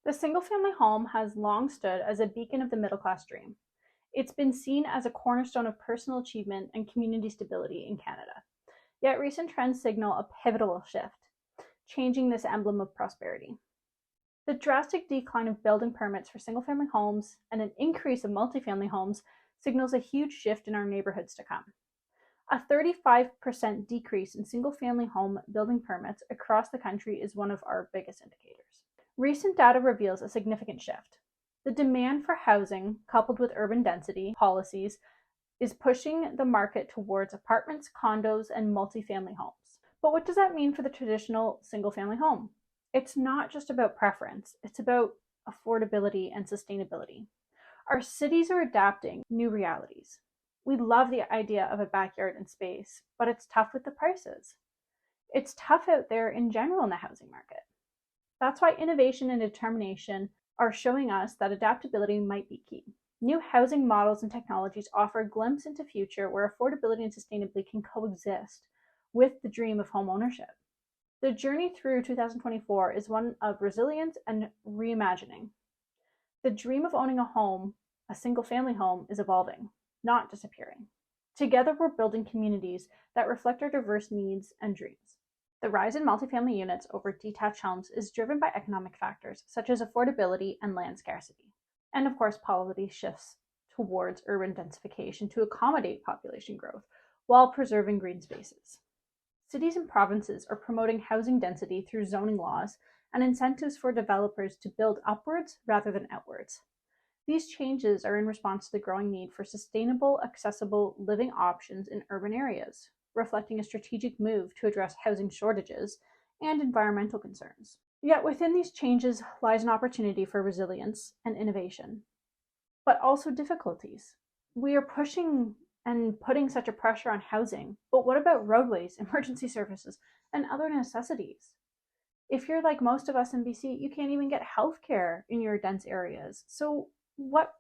The single-family home has long stood as a beacon of the middle-class dream. It's been seen as a cornerstone of personal achievement and community stability in Canada. Yet recent trends signal a pivotal shift, changing this emblem of prosperity. The drastic decline of building permits for single-family homes and an increase of multifamily homes signals a huge shift in our neighborhoods to come. A 35% decrease in single-family home building permits across the country is one of our biggest indicators. Recent data reveals a significant shift. The demand for housing, coupled with urban density policies, is pushing the market towards apartments, condos, and multifamily homes. But what does that mean for the traditional single-family home? It's not just about preference, it's about affordability and sustainability. Our cities are adapting new realities. We love the idea of a backyard and space, but it's tough with the prices. It's tough out there in general in the housing market. That's why innovation and determination are showing us that adaptability might be key. New housing models and technologies offer a glimpse into a future where affordability and sustainability can coexist with the dream of home ownership. The journey through 2024 is one of resilience and reimagining. The dream of owning a home, a single-family home, is evolving, not disappearing. Together, we're building communities that reflect our diverse needs and dreams. The rise in multifamily units over detached homes is driven by economic factors such as affordability and land scarcity. And of course, policy shifts towards urban densification to accommodate population growth while preserving green spaces. Cities and provinces are promoting housing density through zoning laws and incentives for developers to build upwards rather than outwards. These changes are in response to the growing need for sustainable, accessible living options in urban areas, reflecting a strategic move to address housing shortages and environmental concerns. Yet within these changes lies an opportunity for resilience and innovation, but also difficulties. We are pushing and putting such a pressure on housing, but what about roadways, emergency services, and other necessities? If you're like most of us in BC, you can't even get healthcare in your dense areas. So what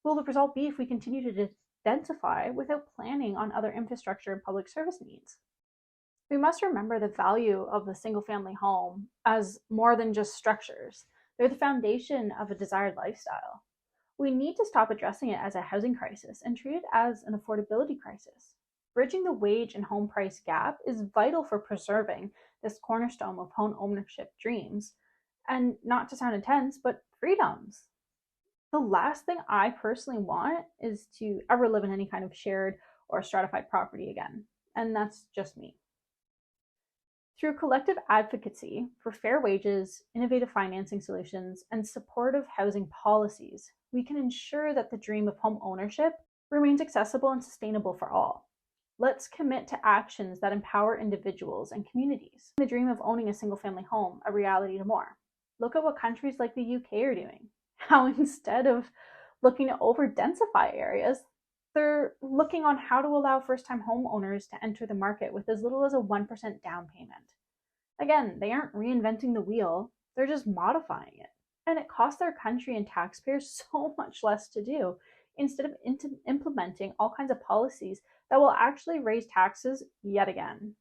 will the result be if we continue to densify without planning on other infrastructure and public service needs? We must remember the value of the single-family home as more than just structures. They're the foundation of a desired lifestyle. We need to stop addressing it as a housing crisis and treat it as an affordability crisis. Bridging the wage and home price gap is vital for preserving this cornerstone of home ownership dreams, and not to sound intense, but freedoms. The last thing I personally want is to ever live in any kind of shared or stratified property again, and that's just me. Through collective advocacy for fair wages, innovative financing solutions, and supportive housing policies, we can ensure that the dream of home ownership remains accessible and sustainable for all. Let's commit to actions that empower individuals and communities. The dream of owning a single-family home a reality to more. Look at what countries like the UK are doing. How instead of looking to over-densify areas, they're looking on how to allow first-time homeowners to enter the market with as little as a 1% down payment. Again, they aren't reinventing the wheel, they're just modifying it. And it costs their country and taxpayers so much less to do, instead of implementing all kinds of policies that will actually raise taxes yet again.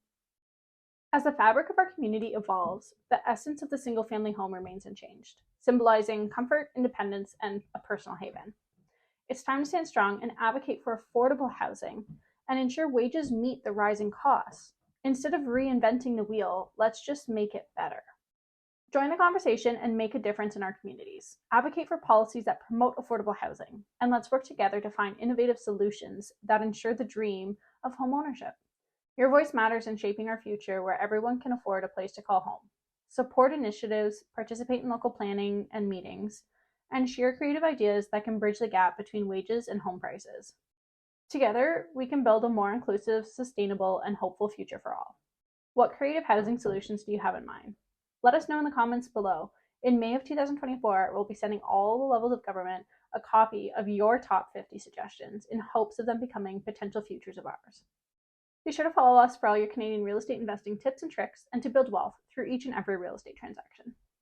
As the fabric of our community evolves, the essence of the single-family home remains unchanged, symbolizing comfort, independence, and a personal haven. It's time to stand strong and advocate for affordable housing and ensure wages meet the rising costs. Instead of reinventing the wheel, let's just make it better. Join the conversation and make a difference in our communities. Advocate for policies that promote affordable housing, and let's work together to find innovative solutions that ensure the dream of homeownership. Your voice matters in shaping our future where everyone can afford a place to call home. Support initiatives, participate in local planning and meetings, and share creative ideas that can bridge the gap between wages and home prices. Together, we can build a more inclusive, sustainable, and hopeful future for all. What creative housing solutions do you have in mind? Let us know in the comments below. In May of 2024, we'll be sending all the levels of government a copy of your top 50 suggestions in hopes of them becoming potential futures of ours. Be sure to follow us for all your Canadian real estate investing tips and tricks and to build wealth through each and every real estate transaction.